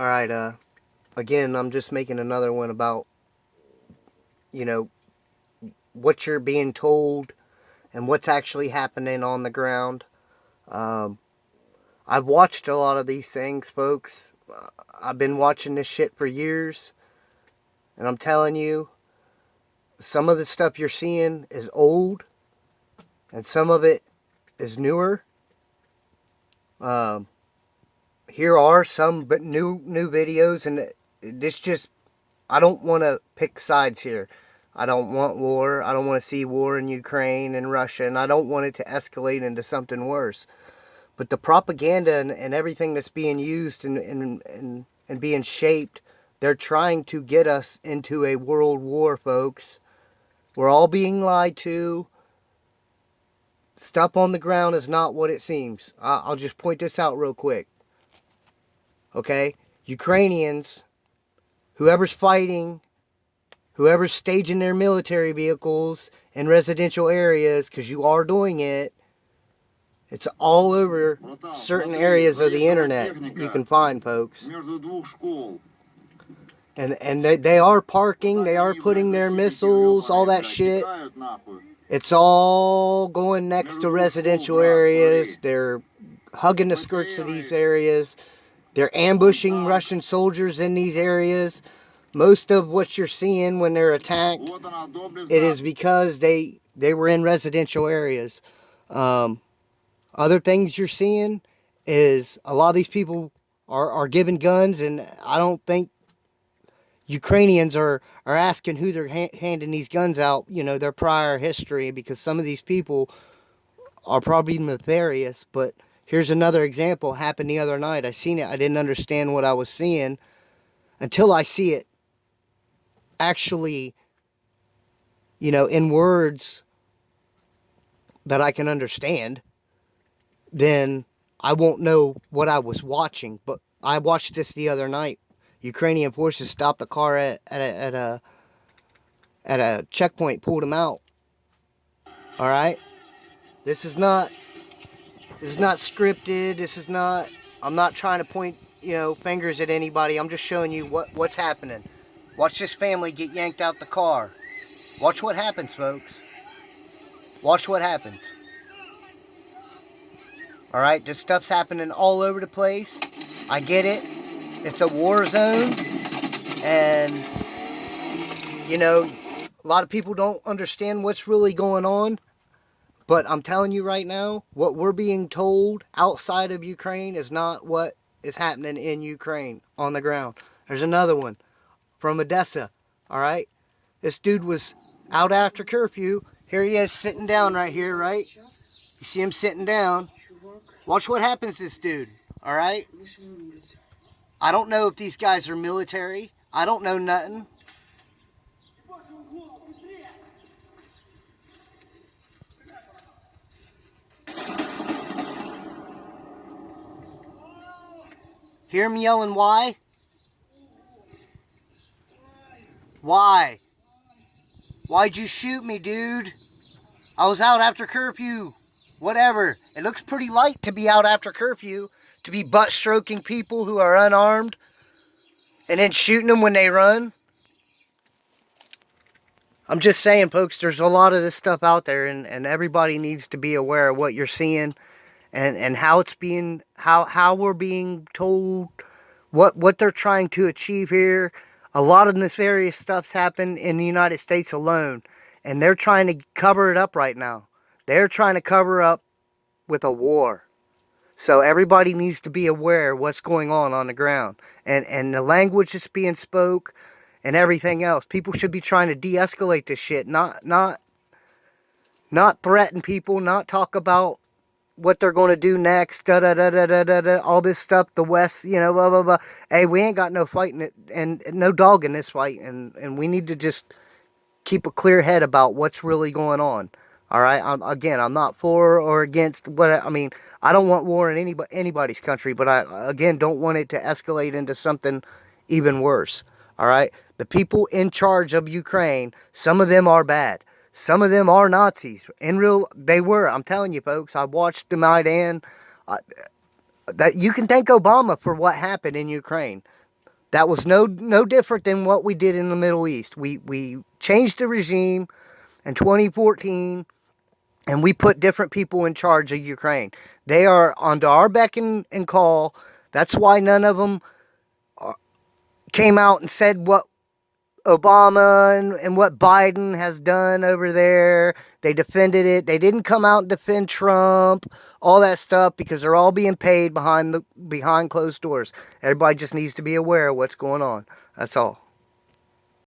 Alright, again, I'm just making another one about, you know, what you're being told and what's actually happening on the ground. Um, I've watched a lot of these things, folks. I've been watching this shit for years, and I'm telling you, some of the stuff you're seeing is old, and some of it is newer. Um, Here are some but new videos, and this just, I don't want to pick sides here. I don't want war. I don't want to see war in Ukraine and Russia, and I don't want it to escalate into something worse. But the propaganda and everything that's being used and being shaped, they're trying to get us into a world war, folks. We're all being lied to. Stuff on the ground is not what it seems. I'll just point this out real quick. Okay? Ukrainians, whoever's fighting, whoever's staging their military vehicles in residential areas, because you are doing it, it's all over certain areas of the internet you can find, folks. And they are parking, they are putting their missiles, all that shit. It's all going next to residential areas. They're hugging the skirts of these areas. They're ambushing Russian soldiers in these areas. Most of what you're seeing when they're attacked, it is because they were in residential areas. Other things you're seeing is a lot of these people are given guns, and I don't think Ukrainians are asking who they're handing these guns out, their prior history, because some of these people are probably nefarious. But here's another example, happened the other night. I seen it. I didn't understand what I was seeing until I see it actually, in words that I can understand. Then I won't know what I was watching. But I watched this the other night. Ukrainian forces stopped the car at a checkpoint, pulled him out. All right, this is not scripted. This is not. I'm not trying to point fingers at anybody. I'm just showing you what's happening. Watch this family get yanked out the car. Watch what happens, folks. Watch what happens. All right, this stuff's happening all over the place. I get it. It's a war zone, and a lot of people don't understand what's really going on. But I'm telling you right now, what we're being told outside of Ukraine is not what is happening in Ukraine on the ground. There's another one from Odessa. All right, this dude was out after curfew. Here he is sitting down right here, right? You see him sitting down. Watch what happens to this dude. All right. I don't know if these guys are military. I don't know nothing. Hear him yelling, why? Why? Why'd you shoot me, dude? I was out after curfew. Whatever. It looks pretty light to be out after curfew, to be butt stroking people who are unarmed and then shooting them when they run. I'm just saying, folks, there's a lot of this stuff out there, and everybody needs to be aware of what you're seeing and how it's being, how we're being told what they're trying to achieve here. A lot of nefarious stuff's happened in the United States alone, and they're trying to cover it up right now. They're trying to cover up with a war. So everybody needs to be aware of what's going on the ground. And the language that's being spoke and everything else. People should be trying to de-escalate this shit. Not threaten people. Not talk about what they're going to do next. All this stuff. The West, blah, blah, blah. Hey, we ain't got no fight in it. And no dog in this fight. And we need to just keep a clear head about what's really going on. All right. I'm not for or against what I mean. I don't want war in anybody's country, but I again don't want it to escalate into something even worse. All right. The people in charge of Ukraine, some of them are bad. Some of them are Nazis. They were. I'm telling you, folks. I watched the Maidan. That you can thank Obama for what happened in Ukraine. That was no different than what we did in the Middle East. We changed the regime in 2014, and we put different people in charge of Ukraine. They are under our beck and call. That's why none of them came out and said what Obama and what Biden has done over there. They defended it. They didn't come out and defend Trump, all that stuff, because they're all being paid behind closed doors. Everybody just needs to be aware of what's going on. That's all.